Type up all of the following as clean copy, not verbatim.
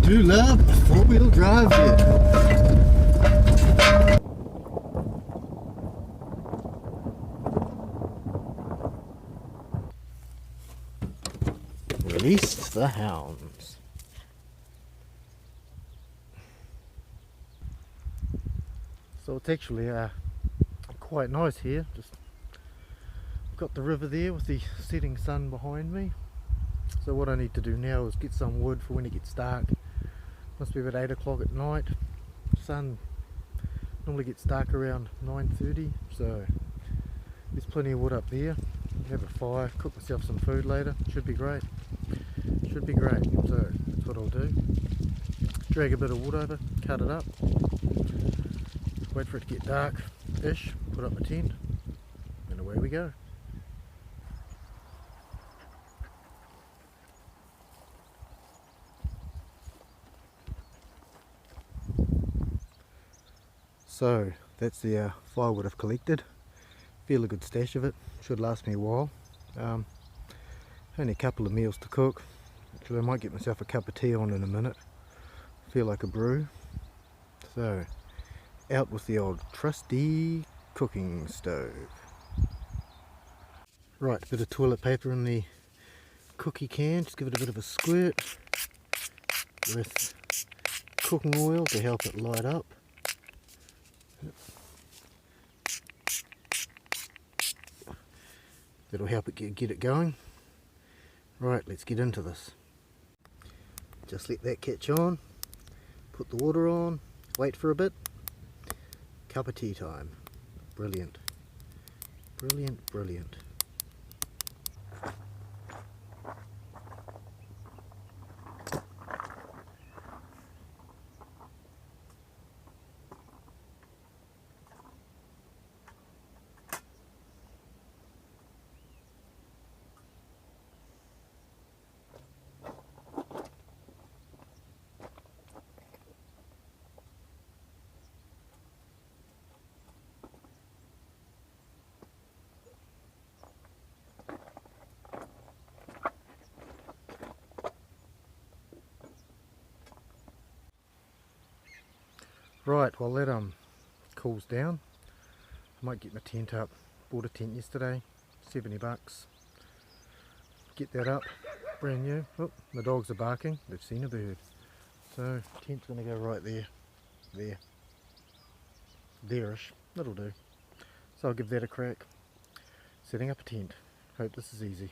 do love a four-wheel drive vehicle. Release the hounds. So it's actually quite nice here. Just got the river there with the setting sun behind me. So what I need to do now is get some wood for when it gets dark. Must be about 8 o'clock at night. Sun normally gets dark around 9:30, so there's plenty of wood up there. Have a fire, cook myself some food later. Should be great. Should be great. So that's what I'll do. Drag a bit of wood over, cut it up. Wait for it to get dark-ish, put up my tent, and away we go. So that's the firewood I've collected. Feel a good stash of it. Should last me a while. Only a couple of meals to cook. Actually, I might get myself a cup of tea on in a minute. Feel like a brew. So out with the old trusty cooking stove. Right, a bit of toilet paper in the cookie can. Just give it a bit of a squirt with cooking oil to help it light up. That'll help it get it going. Right, let's get into this. Just let that catch on. Put the water on. Wait for a bit. Cup of tea time. Brilliant. Brilliant, brilliant. Right, while that cools down, I might get my tent up. Bought a tent yesterday, $70. Get that up, brand new. Oh, the dogs are barking, they've seen a bird. So, tent's gonna go right there, there-ish, that'll do. So I'll give that a crack. Setting up a tent, hope this is easy.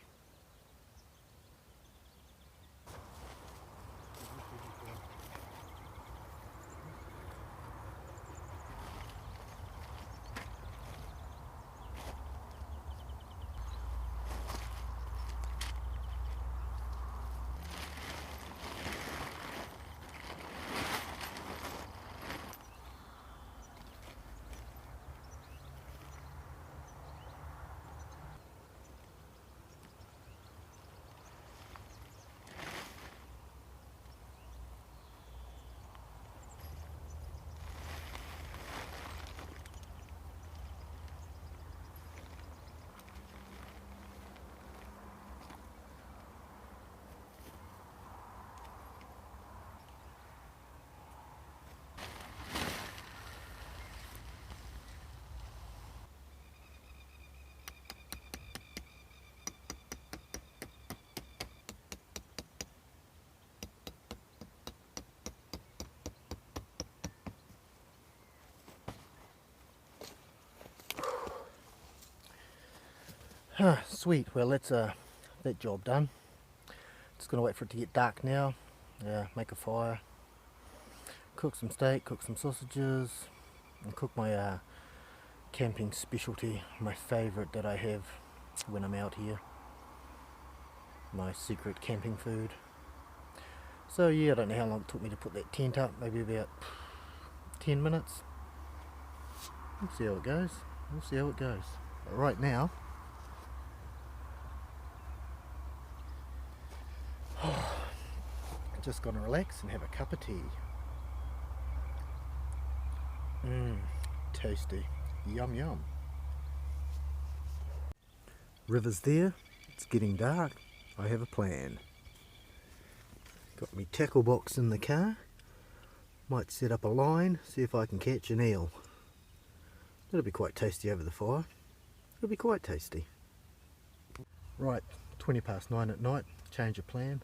Sweet, well that's that job done. Just gonna wait for it to get dark now. Make a fire, cook some steak, cook some sausages, and cook my camping specialty, my favourite that I have when I'm out here. My secret camping food. So yeah, I don't know how long it took me to put that tent up, maybe about 10 minutes. We'll see how it goes. We'll see how it goes. But right now, just gonna relax and have a cup of tea. Tasty. Yum yum. River's there. It's getting dark. I have a plan. Got me tackle box in the car. Might set up a line, see if I can catch an eel. That'll be quite tasty over the fire. It'll be quite tasty. Right, 20 past 9 at night, change of plan.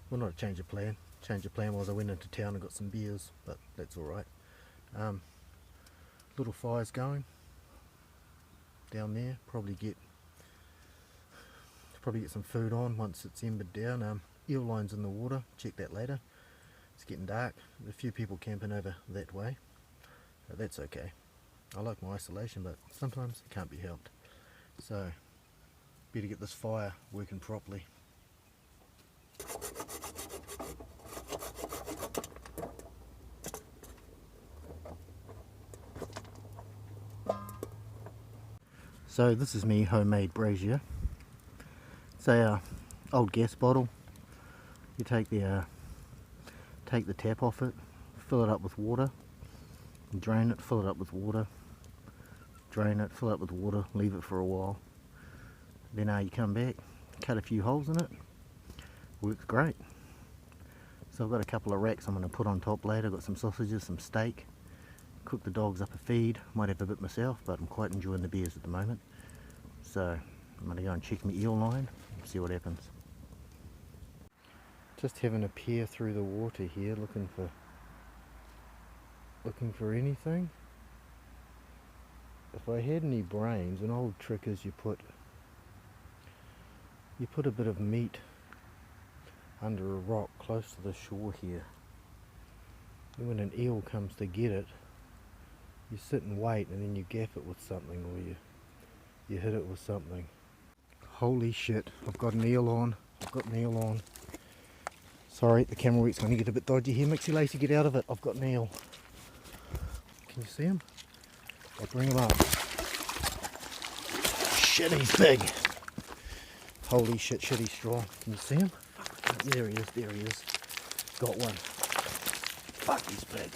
Well, not a change of plan. Change of plan was I went into town and got some beers, but that's alright. Little fire's going down there. Probably get some food on once it's embered down. Eel lines in the water, check that later. It's getting dark. There's a few people camping over that way. But that's okay. I like my isolation, but sometimes it can't be helped. So, better get this fire working properly. So this is me homemade brazier. It's a old gas bottle. You take the tap off it, fill it up with water, and drain it, fill it up with water, drain it, fill it up with water, leave it for a while. Then you come back, cut a few holes in it. Works great. So I've got a couple of racks I'm going to put on top later. Got some sausages, some steak. Cook the dogs up a feed. Might have a bit myself, but I'm quite enjoying the beers at the moment. So I'm going to go and check my eel line and see what happens. Just having a peer through the water here, looking for anything. If I had any brains, an old trick is you put a bit of meat under a rock close to the shore here. And when an eel comes to get it, you sit and wait, and then you gaff it with something, or you hit it with something. Holy shit, I've got an eel on. Sorry, the camera work's going to get a bit dodgy here. Mixie Lacey, get out of it. I've got an eel. Can you see him? I'll bring him up. Shit, he's big. Holy shit, he's strong. Can you see him? There he is. Got one. Fuck, he's big.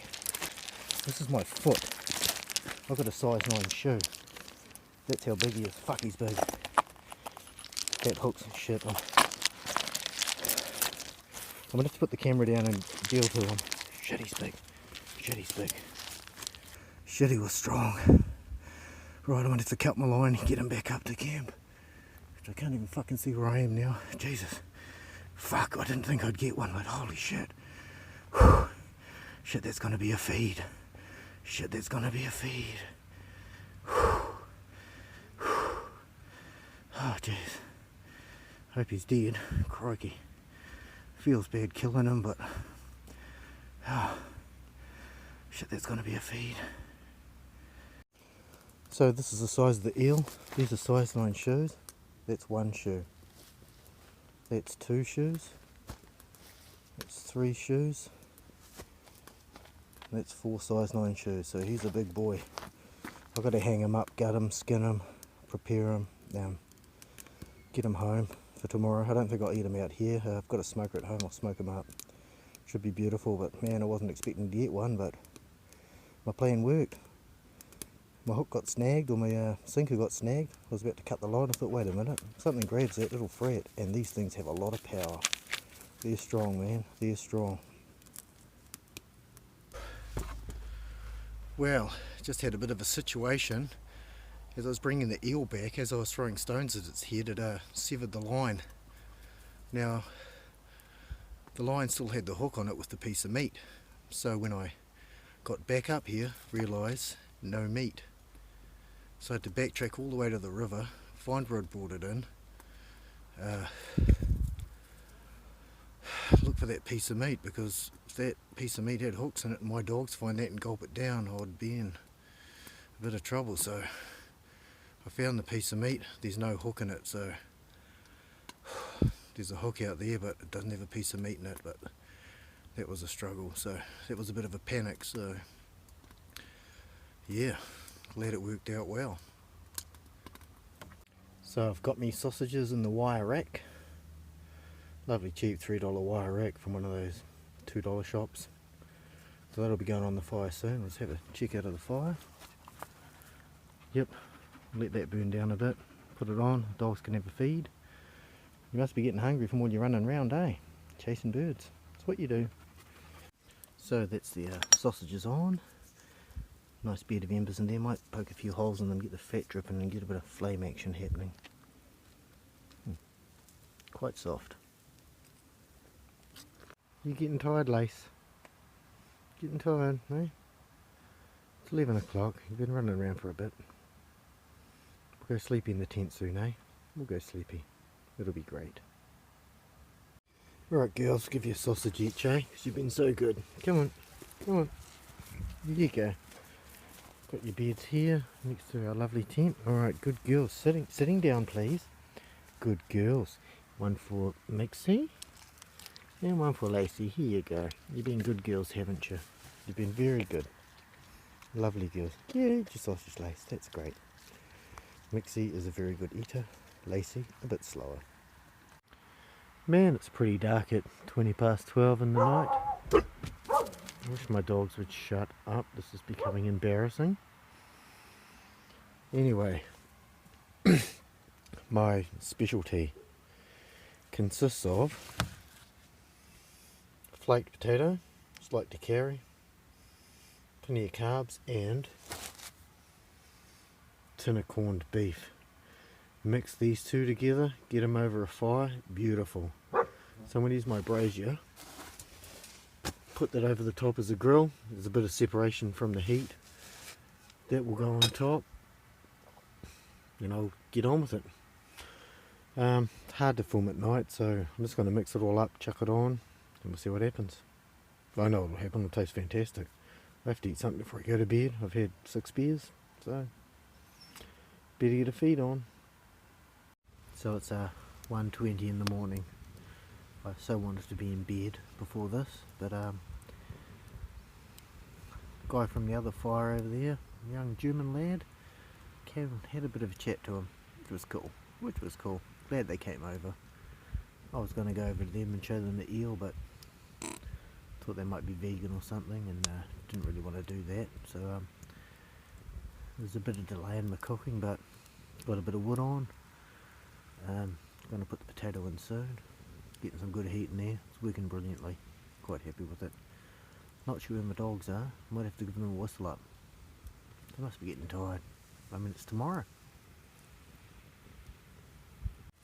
This is my foot. I've got a size 9 shoe. That's how big he is. Fuck, he's big. That hooks and shit. I'm gonna have to put the camera down and deal to him. Shit, he's big. Shit, he was strong. Right, I'm gonna have to cut my line and get him back up to camp. I can't even fucking see where I am now. Jesus. Fuck, I didn't think I'd get one, but holy shit. Whew. Shit, that's gonna be a feed. Oh, jeez. Hope he's dead. Crikey. Feels bad killing him, but... Oh. Shit, that's gonna be a feed. So this is the size of the eel. These are size 9 shoes. That's 1 shoe. That's 2 shoes. That's 3 shoes. That's 4 size 9 shoes. So he's a big boy. I've got to hang him up, gut him, skin him, prepare him, get him home for tomorrow. I don't think I'll eat him out here. I've got a smoker at home. I'll smoke him up. Should be beautiful, but man, I wasn't expecting to get one, but my plan worked. My hook got snagged, or my sinker got snagged. I was about to cut the line. I thought, wait a minute, something grabs that, it'll free it. And these things have a lot of power. They're strong, man. They're strong. Well, just had a bit of a situation. As I was bringing the eel back, as I was throwing stones at its head, it severed the line. Now, the line still had the hook on it with the piece of meat. So when I got back up here, realised no meat. So I had to backtrack all the way to the river, find where I'd brought it in, look for that piece of meat, because if that piece of meat had hooks in it and my dogs find that and gulp it down, I'd be in a bit of trouble. So I found the piece of meat. There's no hook in it, so there's a hook out there but it doesn't have a piece of meat in it. But that was a struggle, so that was a bit of a panic. So yeah, glad it worked out well. So I've got me sausages in the wire rack. Lovely cheap $3 wire rack from one of those $2 shops. So that'll be going on the fire soon. Let's have a check out of the fire. Yep, let that burn down a bit. Put it on, dogs can have a feed. You must be getting hungry from all your running around, eh? Chasing birds. That's what you do. So that's the sausages on. Nice bed of embers in there. Might poke a few holes in them, get the fat dripping and get a bit of flame action happening. Quite soft. You getting tired, Lace? Getting tired, eh? It's 11 o'clock. You've been running around for a bit. We'll go sleepy in the tent soon, eh? We'll go sleepy. It'll be great. Right, girls, give you a sausage each, eh? Because you've been so good. Come on. Come on. Here you go. Got your beds here next to our lovely tent. Alright, good girls. Sitting down, please. Good girls. One for Mixie. And one for Lacey. Here you go. You've been good girls, haven't you? You've been very good. Lovely girls. Yeah, eat your sausage, Lace. That's great. Mixie is a very good eater. Lacey, a bit slower. Man, it's pretty dark at 20 past 12 in the night. I wish my dogs would shut up. This is becoming embarrassing. Anyway, my specialty consists of flaked potato, just like to carry, plenty of carbs, and tin of corned beef. Mix these two together, get them over a fire, beautiful. So I'm going to use my brazier, put that over the top as a grill. There's a bit of separation from the heat. That will go on top, and I'll get on with it. It's hard to film at night, so I'm just going to mix it all up, chuck it on, and we'll see what happens. I know what will happen, it'll taste fantastic. I have to eat something before I go to bed. I've had 6 beers, so better get a feed on. So it's 1:20 in the morning. I so wanted to be in bed before this, but guy from the other fire over there, a young German lad, had a bit of a chat to him, which was cool. Glad they came over. I was going to go over to them and show them the eel, but thought they might be vegan or something, and didn't really want to do that. So there's a bit of delay in my cooking, but got a bit of wood on. Going to put the potato in soon. Getting some good heat in there. It's working brilliantly. Quite happy with it. Not sure where my dogs are. Might have to give them a whistle up. They must be getting tired. I mean, it's tomorrow.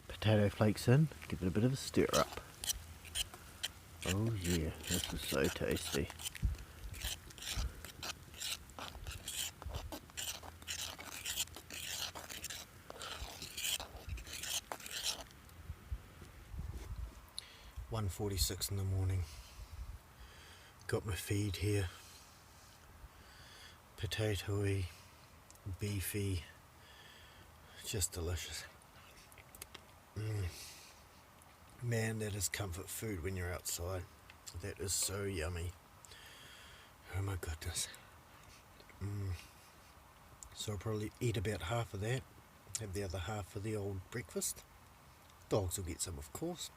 Potato flakes in. Give it a bit of a stir up. Oh yeah, this is so tasty. "1:46 in the morning. Got my feed here. Potatoey, beefy, just delicious. Man, that is comfort food when you're outside. That is so yummy. Oh my goodness. So I'll probably eat about half of that. Have the other half for the old breakfast. Dogs will get some, of course.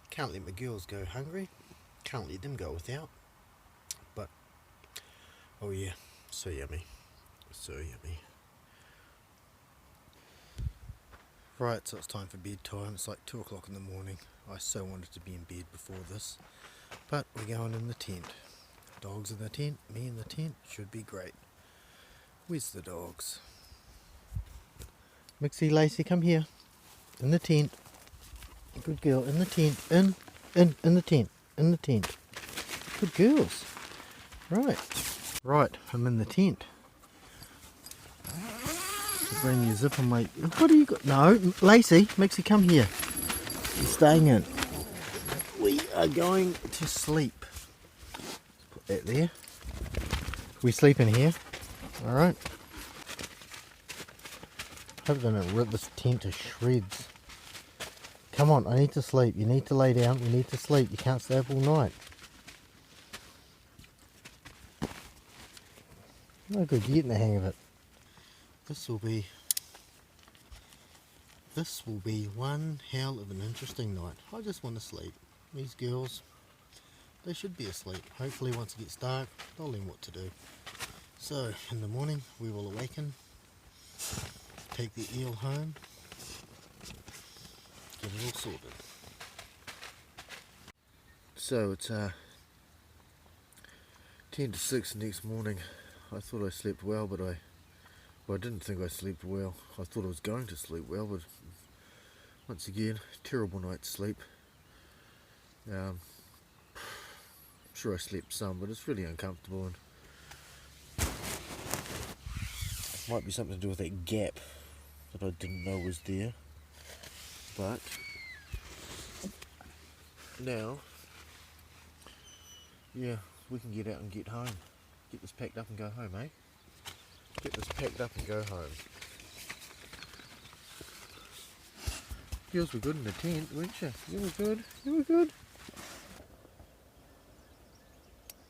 Can't let my girls go hungry. Can't let them go without. But, oh yeah, so yummy. So yummy. Right, so it's time for bedtime. It's like 2 o'clock in the morning. I so wanted to be in bed before this. But we're going in the tent. Dogs in the tent, me in the tent. Should be great. Where's the dogs? Mixie, Lacey, come here. In the tent. Good girl, in the tent. In the tent. In the tent. Good girls. Right, I'm in the tent. Bring your zip on my... What do you got? No, Lacey, Mixie, come here. You're staying in. We are going to sleep. Put that there. We sleep in here. Alright. Hope they don't rip this tent to shreds. Come on, I need to sleep. You need to lay down. We need to sleep. You can't stay up all night. No good, you're getting the hang of it. This will be one hell of an interesting night. I just want to sleep. These girls, they should be asleep. Hopefully once it gets dark, they'll learn what to do. So, in the morning, we will awaken, take the eel home, get it all sorted. So it's 10 to 6 next morning. I thought I slept well, but I didn't think I slept well. I thought I was going to sleep well, but once again, terrible night's sleep. I'm sure I slept some, but it's really uncomfortable, and it might be something to do with that gap that I didn't know was there. But now, yeah, we can get out and get home. Get this packed up and go home, eh? Get this packed up and go home. Girls were good in the tent, weren't you? You were good. You were good.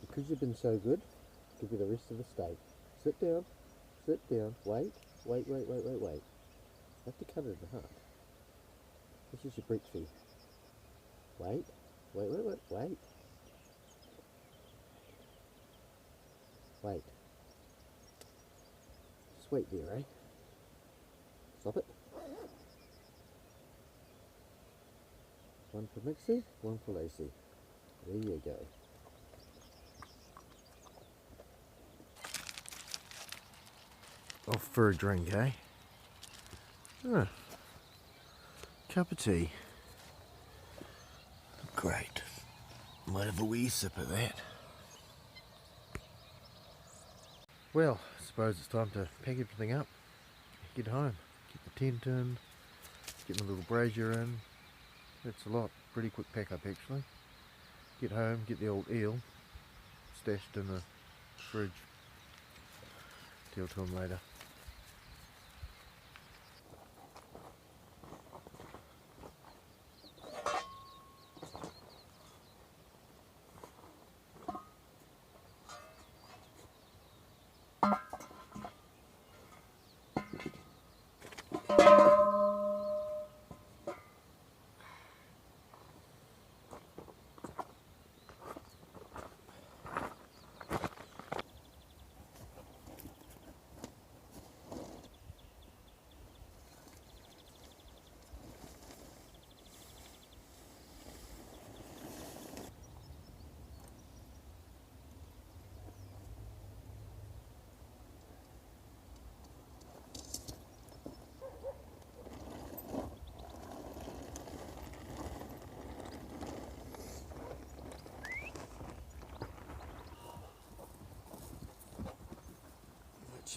Because you've been so good, I'll give you the rest of the steak. Sit down. Sit down. Wait. Wait. I have to cut it in half. This is your breakfast. Wait. Wait. Sweet there, eh? Stop it. One for Mixie, one for Lacey. There you go. Off for a drink, eh? Cup of tea. Great. Might have a wee sip of that. Well, I suppose it's time to pack everything up, get home, get the tent in, get my little brazier in. That's a lot. Pretty quick pack up actually. Get home, get the old eel stashed in the fridge. Deal to him later.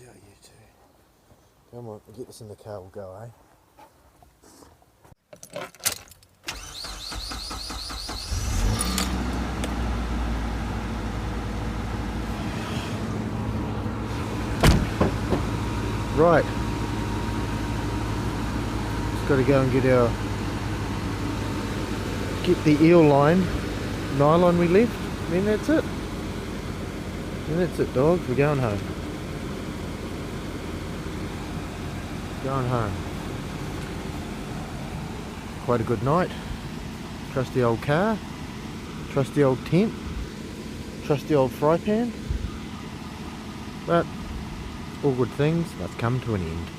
Yeah, you too. Come on, we'll get this in the car, we'll go, eh? Right. Just got to go and get the eel line, nylon we left, and then that's it. And that's it, dogs, we're going home. Going home. Quite a good night. Trusty old car, trusty old tent, trusty old fry pan. But all good things must come to an end.